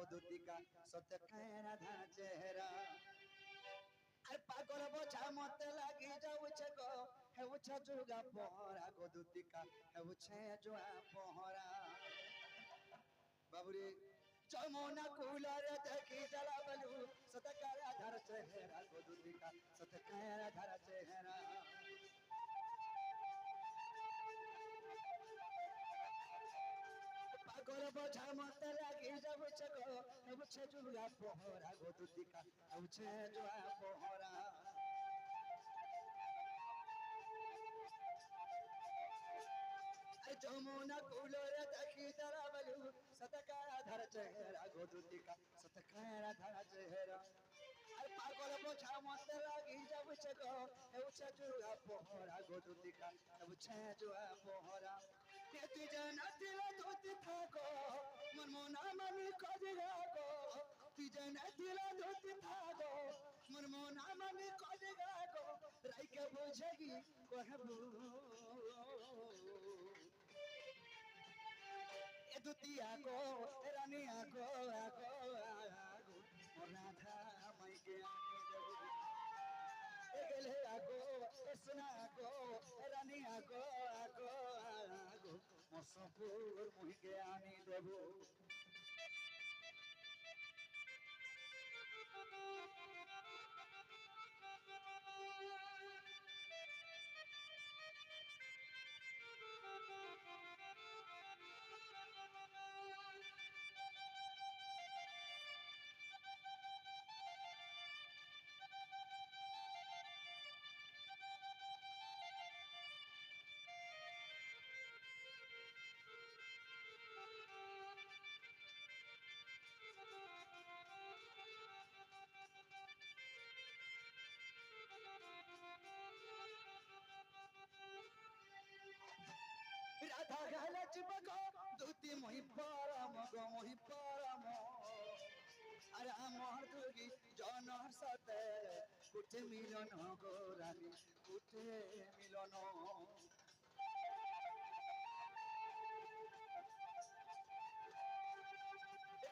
गो दुतिका सत्य कहे राधा चेहरा আর পাগল বোঝা মতে লাগি যাউছে গো হেউছে যুগা পহরা গো দুতিকা হেউছে জুয়া পহরা বাবুরে যমুনা কুলারে দেখি জলা বলু সতকার আধার চেহারা গো দুতিকা সতকার আধার চেহারা পাগল বোঝা মতে লাগি যাউছে গো হেউছে যুগা পহরা গো দুতিকা হেউছে জুয়া পহরা যমুনা কুলরে দেখি তারা বলু সতকারা ধর চেহারা গো দুতিকা সতকারা ধর চেহারা আর পাগল বোঝা মতে লাগি যাউছে গো হেউছে জুয়া পহরা গো দুতিকা হেউছে জুয়া পহরা তুই জানা দিল ধুতি থাকো মন মনা মানি কজিরা গো তুই জানা দিল ধুতি থাকো মন মনা মানি কজিরা গো রাইকে বুঝেগি কহবু এ দুতিয়া গো রানিয়া গো আগো আগো রাধা মাইকে আনি দেবো এ গেলে আগো সোনা গো রানিয়া গো আগো আগো মসপুর মুইকে আনি দেবো রাধা গালাচ বগো দুতি মহি পরম গো মহি পরম আর আমার দুগি জনর সাথে কুঠে মিলন গো রানী কুঠে মিলন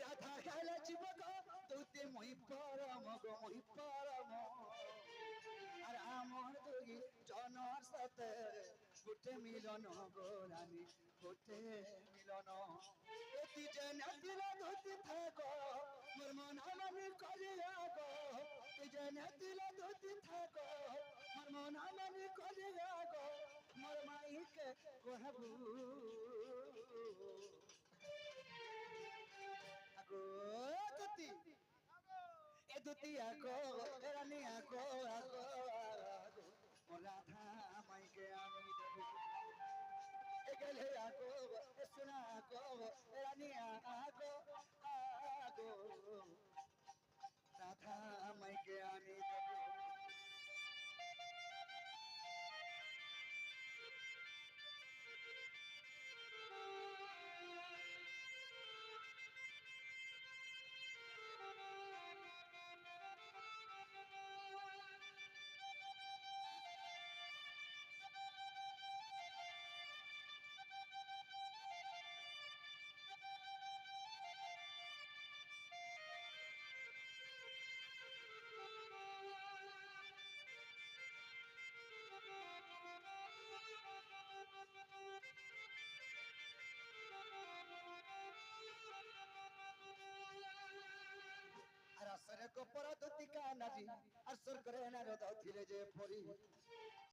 রাধা গালাচ বগো দুতি মহি পরম গো মহি পরম আর আমার দুগি জনর সাথে কুঠে মিলন গো রানী কুঠে মিলন তুই জানা দিল ধুতি থাকো মোর মন আমি করিয়া গো তুই জানা দিল ধুতি থাকো মোর মন আমি করিয়া গো মোর মাইকে কহবু আগো ধুতি এ দুতি আগো রানী আগো আগো আগো রাধা মাইকে আমি দেবো এ গেলে আগো সোনা আগো রানী আগো আগো রাধা মাইকে আমি দেবো আর আসরে কপরা দুতিকা নাজি আর সর করে না রদ থিলে যে পরি